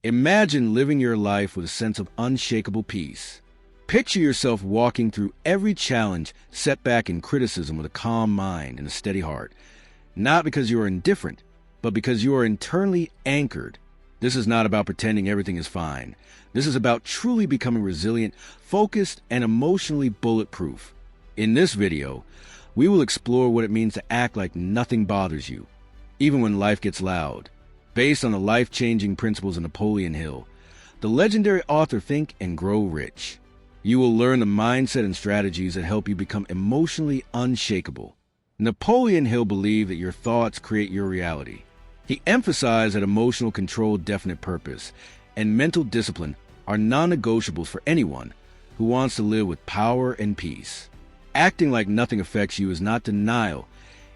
Imagine living your life with a sense of unshakable peace. Picture yourself walking through every challenge, setback, and criticism with a calm mind and a steady heart. Not because you are indifferent, but because you are internally anchored. This is not about pretending everything is fine. This is about truly becoming resilient, focused, and emotionally bulletproof. In this video, we will explore what it means to act like nothing bothers you, even when life gets loud. Based on the life-changing principles of Napoleon Hill, the legendary author Think and Grow Rich. You will learn the mindset and strategies that help you become emotionally unshakable. Napoleon Hill believed that your thoughts create your reality. He emphasized that emotional control, definite purpose, and mental discipline are non-negotiables for anyone who wants to live with power and peace. Acting like nothing affects you is not denial.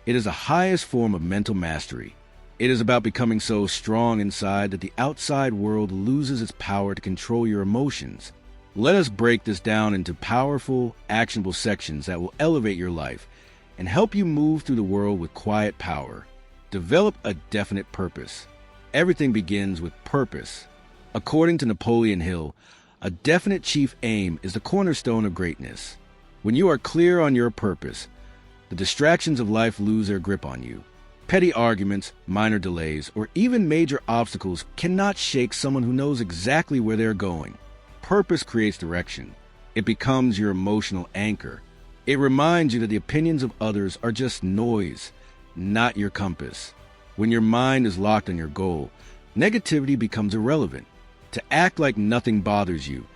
It is the highest form of mental mastery. It is about becoming so strong inside that the outside world loses its power to control your emotions. Let us break this down into powerful, actionable sections that will elevate your life and help you move through the world with quiet power. Develop a definite purpose. Everything begins with purpose. According to Napoleon Hill, a definite chief aim is the cornerstone of greatness. When you are clear on your purpose, the distractions of life lose their grip on you. Petty arguments, minor delays, or even major obstacles cannot shake someone who knows exactly where they're going. Purpose creates direction. It becomes your emotional anchor. It reminds you that the opinions of others are just noise, not your compass. When your mind is locked on your goal, negativity becomes irrelevant. To act like nothing bothers you,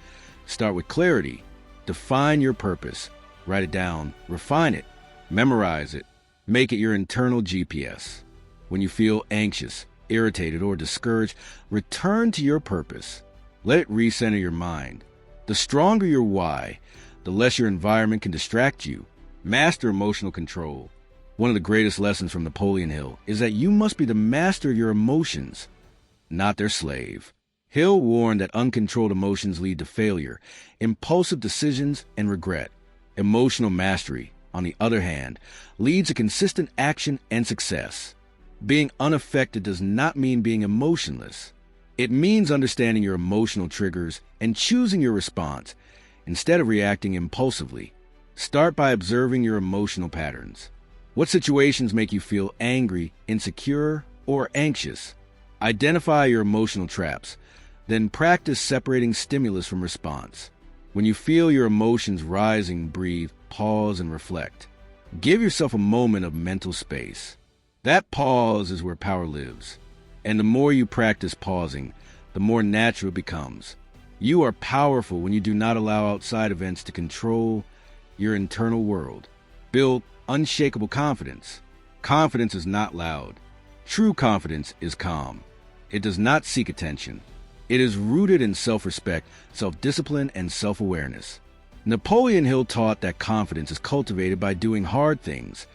start with clarity. Define your purpose. Write it down. Refine it. Memorize it. Make it your internal GPS. When you feel anxious, irritated, or discouraged, return to your purpose. Let it recenter your mind. The stronger your why, the less your environment can distract you. Master emotional control. One of the greatest lessons from Napoleon Hill is that you must be the master of your emotions, not their slave. Hill warned that uncontrolled emotions lead to failure, impulsive decisions, and regret. Emotional mastery, on the other hand, leads to consistent action and success. Being unaffected does not mean being emotionless. It means understanding your emotional triggers and choosing your response instead of reacting impulsively. Start by observing your emotional patterns. What situations make you feel angry, insecure, or anxious? Identify your emotional traps, then practice separating stimulus from response. When you feel your emotions rising, breathe, pause, and reflect. Give yourself a moment of mental space. That pause is where power lives. And the more you practice pausing, the more natural it becomes. You are powerful when you do not allow outside events to control your internal world. Build unshakable confidence. Confidence is not loud. True confidence is calm. It does not seek attention. It is rooted in self-respect, self-discipline, and self-awareness. Napoleon Hill taught that confidence is cultivated by doing hard things,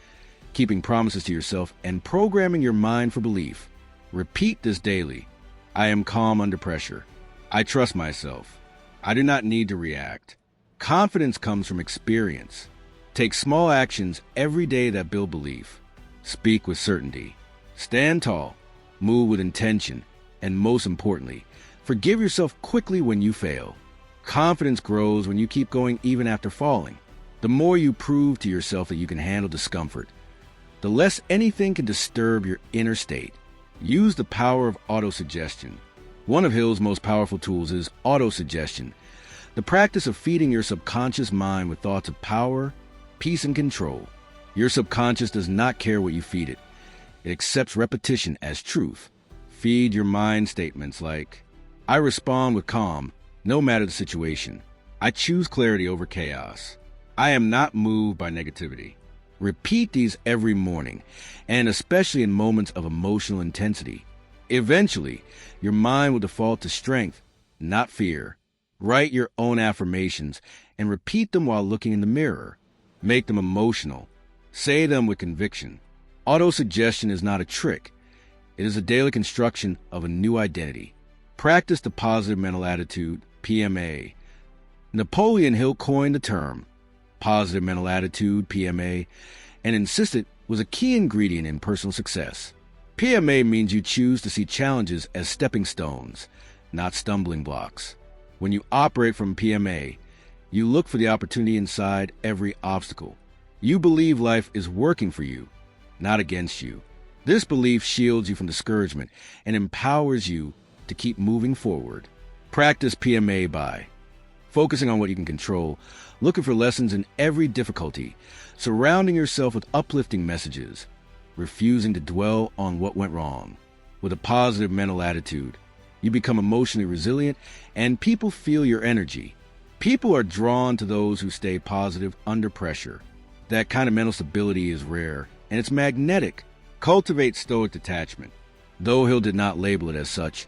keeping promises to yourself, and programming your mind for belief. Repeat this daily. I am calm under pressure. I trust myself. I do not need to react. Confidence comes from experience. Take small actions every day that build belief. Speak with certainty. Stand tall. Move with intention. And most importantly, forgive yourself quickly when you fail. Confidence grows when you keep going even after falling. The more you prove to yourself that you can handle discomfort, the less anything can disturb your inner state. Use the power of autosuggestion. One of Hill's most powerful tools is autosuggestion, the practice of feeding your subconscious mind with thoughts of power, peace, and control. Your subconscious does not care what you feed it. It accepts repetition as truth. Feed your mind statements like, I respond with calm, no matter the situation. I choose clarity over chaos. I am not moved by negativity. Repeat these every morning, and especially in moments of emotional intensity. Eventually, your mind will default to strength, not fear. Write your own affirmations and repeat them while looking in the mirror. Make them emotional. Say them with conviction. Autosuggestion is not a trick. It is a daily construction of a new identity. Practice the positive mental attitude, PMA. Napoleon Hill coined the term positive mental attitude, PMA, and insisted was a key ingredient in personal success. PMA means you choose to see challenges as stepping stones, not stumbling blocks. When you operate from PMA, you look for the opportunity inside every obstacle. You believe life is working for you, not against you. This belief shields you from discouragement and empowers you to keep moving forward. Practice PMA by focusing on what you can control, looking for lessons in every difficulty, surrounding yourself with uplifting messages, refusing to dwell on what went wrong. With a positive mental attitude, you become emotionally resilient and people feel your energy. People are drawn to those who stay positive under pressure. That kind of mental stability is rare, and it's magnetic. Cultivate Stoic detachment. Though Hill did not label it as such,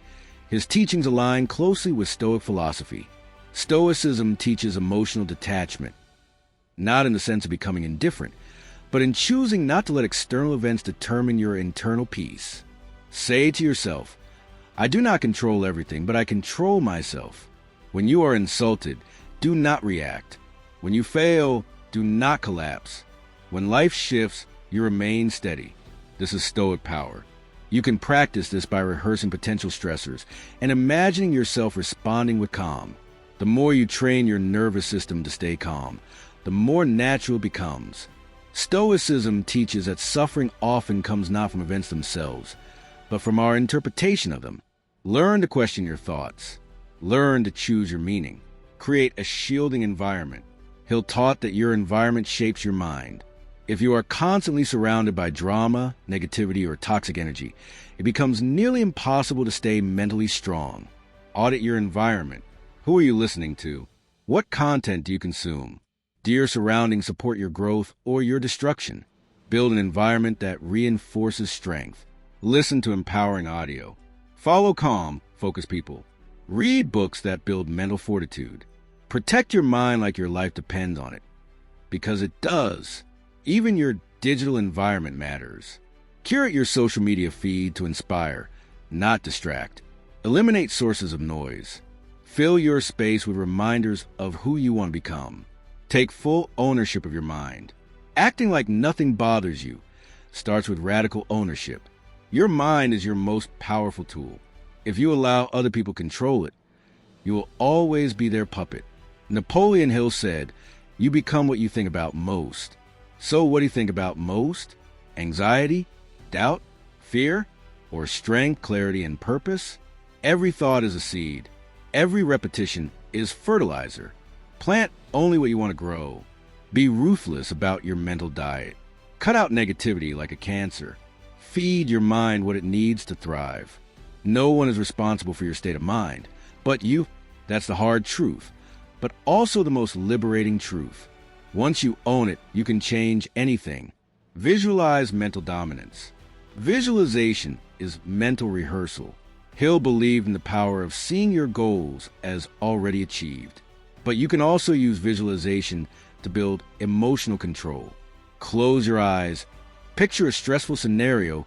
his teachings align closely with Stoic philosophy. Stoicism teaches emotional detachment, not in the sense of becoming indifferent, but in choosing not to let external events determine your internal peace. Say to yourself, I do not control everything, but I control myself. When you are insulted, do not react. When you fail, do not collapse. When life shifts, you remain steady. This is Stoic power. You can practice this by rehearsing potential stressors and imagining yourself responding with calm. The more you train your nervous system to stay calm, the more natural it becomes. Stoicism teaches that suffering often comes not from events themselves, but from our interpretation of them. Learn to question your thoughts. Learn to choose your meaning. Create a shielding environment. Hill taught that your environment shapes your mind. If you are constantly surrounded by drama, negativity, or toxic energy, it becomes nearly impossible to stay mentally strong. Audit your environment. Who are you listening to? What content do you consume? Do your surroundings support your growth or your destruction? Build an environment that reinforces strength. Listen to empowering audio. Follow calm, focused people. Read books that build mental fortitude. Protect your mind like your life depends on it. Because it does. Even your digital environment matters. Curate your social media feed to inspire, not distract. Eliminate sources of noise. Fill your space with reminders of who you want to become. Take full ownership of your mind. Acting like nothing bothers you starts with radical ownership. Your mind is your most powerful tool. If you allow other people control it, you will always be their puppet. Napoleon Hill said, "You become what you think about most." So what do you think about most? Anxiety, doubt, fear, or strength, clarity, and purpose? Every thought is a seed. Every repetition is fertilizer. Plant only what you want to grow. Be ruthless about your mental diet. Cut out negativity like a cancer. Feed your mind what it needs to thrive. No one is responsible for your state of mind, but you. That's the hard truth, but also the most liberating truth. Once you own it, you can change anything. Visualize mental dominance. Visualization is mental rehearsal. Hill believed in the power of seeing your goals as already achieved. But you can also use visualization to build emotional control. Close your eyes. Picture a stressful scenario,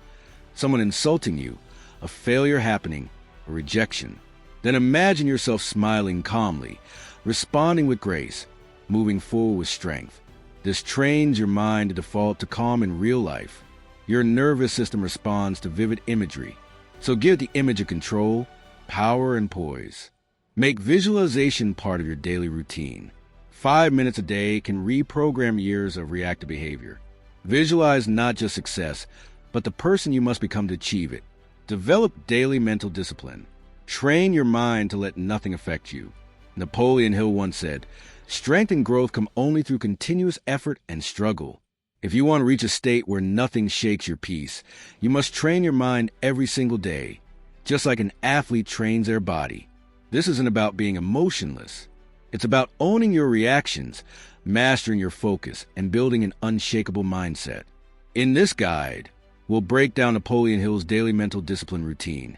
someone insulting you, a failure happening, a rejection. Then imagine yourself smiling calmly, responding with grace, moving forward with strength. This trains your mind to default to calm in real life. Your nervous system responds to vivid imagery. So give the image of control, power, and poise. Make visualization part of your daily routine. 5 minutes a day can reprogram years of reactive behavior. Visualize not just success, but the person you must become to achieve it. Develop daily mental discipline. Train your mind to let nothing affect you. Napoleon Hill once said, "Strength and growth come only through continuous effort and struggle." If you want to reach a state where nothing shakes your peace, you must train your mind every single day, just like an athlete trains their body. This isn't about being emotionless. It's about owning your reactions, mastering your focus, and building an unshakable mindset. In this guide, we'll break down Napoleon Hill's daily mental discipline routine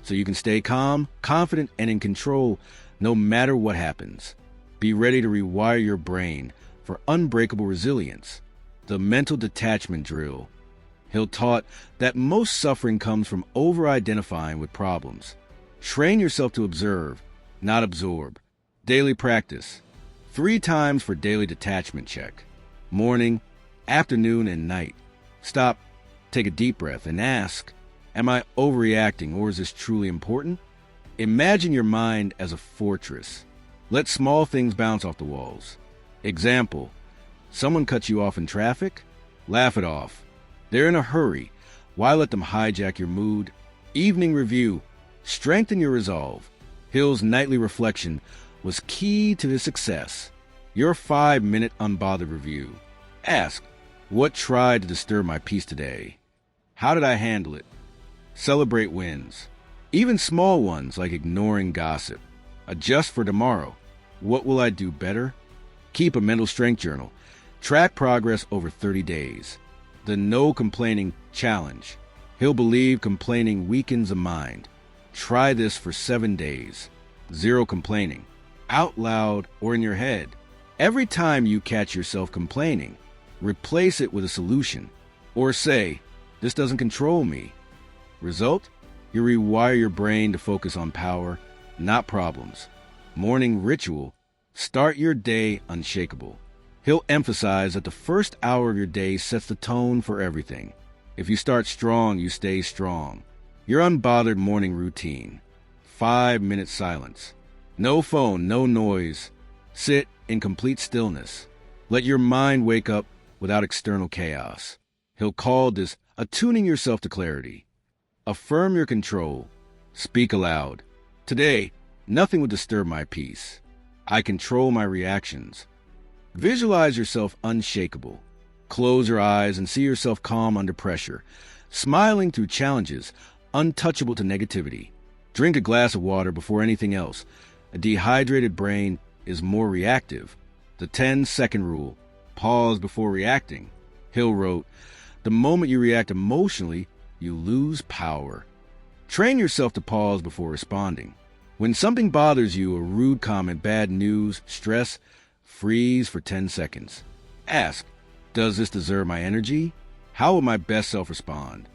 so you can stay calm, confident, and in control no matter what happens. Be ready to rewire your brain for unbreakable resilience. The mental detachment drill. Hill taught that most suffering comes from over-identifying with problems. Train yourself to observe, not absorb. Daily practice. 3 times for daily detachment check. Morning, afternoon, and night. Stop, take a deep breath, and ask, am I overreacting or is this truly important? Imagine your mind as a fortress. Let small things bounce off the walls. Example, someone cuts you off in traffic? Laugh it off. They're in a hurry. Why let them hijack your mood? Evening review. Strengthen your resolve. Hill's nightly reflection was key to his success. Your 5-minute unbothered review. Ask, what tried to disturb my peace today? How did I handle it? Celebrate wins. Even small ones like ignoring gossip. Adjust for tomorrow. What will I do better? Keep a mental strength journal. Track progress over 30 days. The no complaining challenge. Hill believed complaining weakens the mind. Try this for 7 days. 0 complaining. Out loud or in your head. Every time you catch yourself complaining, replace it with a solution. Or say, this doesn't control me. Result? You rewire your brain to focus on power, not problems. Morning ritual. Start your day unshakable. He'll emphasize that the first hour of your day sets the tone for everything. If you start strong, you stay strong. Your unbothered morning routine. 5-minute silence. No phone, no noise. Sit in complete stillness. Let your mind wake up without external chaos. He'll call this attuning yourself to clarity. Affirm your control. Speak aloud. Today, nothing will disturb my peace. I control my reactions. Visualize yourself unshakable. Close your eyes and see yourself calm under pressure, smiling through challenges, untouchable to negativity. Drink a glass of water before anything else. A dehydrated brain is more reactive. The 10-second rule. Pause before reacting. Hill wrote, the moment you react emotionally, you lose power. Train yourself to pause before responding. When something bothers you, a rude comment, bad news, stress, freeze for 10 seconds. Ask, does this deserve my energy? How will my best self respond?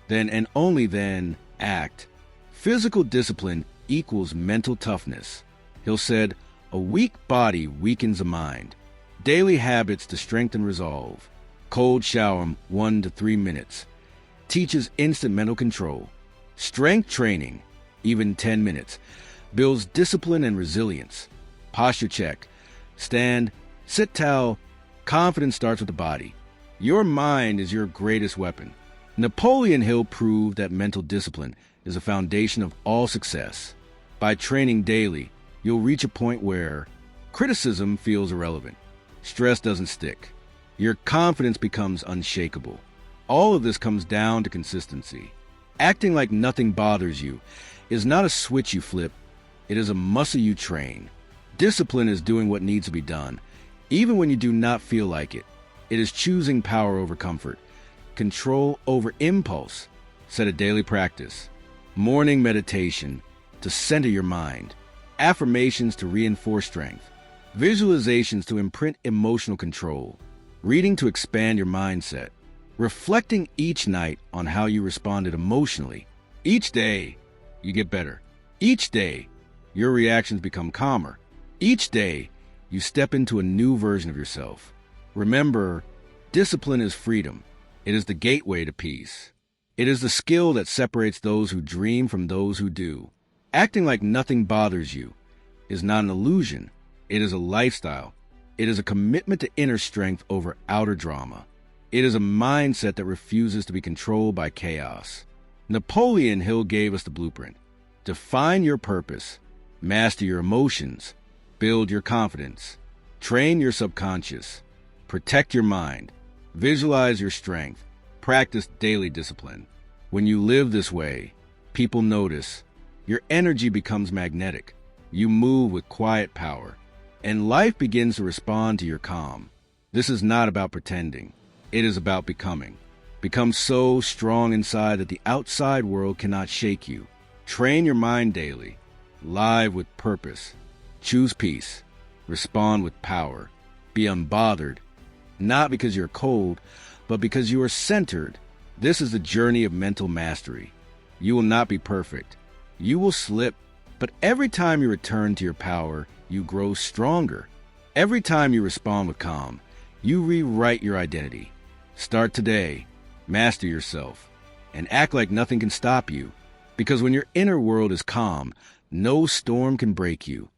Then and only then, act. Physical discipline equals mental toughness. Hill said, a weak body weakens the mind. Daily habits to strengthen resolve. Cold shower 1 to 3 minutes. Teaches instant mental control. Strength training, even 10 minutes, builds discipline and resilience. Posture check. Stand, sit tall. Confidence starts with the body. Your mind is your greatest weapon. Napoleon Hill proved that mental discipline is the foundation of all success. By training daily, you'll reach a point where criticism feels irrelevant. Stress doesn't stick. Your confidence becomes unshakable. All of this comes down to consistency. Acting like nothing bothers you is not a switch you flip. It is a muscle you train. Discipline is doing what needs to be done, even when you do not feel like it. It is choosing power over comfort, control over impulse. Set a daily practice. Morning meditation to center your mind. Affirmations to reinforce strength. Visualizations to imprint emotional control. Reading to expand your mindset. Reflecting each night on how you responded emotionally. Each day, you get better. Each day, your reactions become calmer. Each day, you step into a new version of yourself. Remember, discipline is freedom. It is the gateway to peace. It is the skill that separates those who dream from those who do. Acting like nothing bothers you is not an illusion. It is a lifestyle. It is a commitment to inner strength over outer drama. It is a mindset that refuses to be controlled by chaos. Napoleon Hill gave us the blueprint. Define your purpose, master your emotions, build your confidence, train your subconscious, protect your mind, visualize your strength, practice daily discipline. When you live this way, people notice. Your energy becomes magnetic. You move with quiet power, and life begins to respond to your calm. This is not about pretending. It is about becoming. Become so strong inside that the outside world cannot shake you. Train your mind daily. Live with purpose. Choose peace. Respond with power. Be unbothered. Not because you're cold, but because you are centered. This is the journey of mental mastery. You will not be perfect. You will slip. But every time you return to your power, you grow stronger. Every time you respond with calm, you rewrite your identity. Start today, master yourself, and act like nothing can stop you. Because when your inner world is calm, no storm can break you.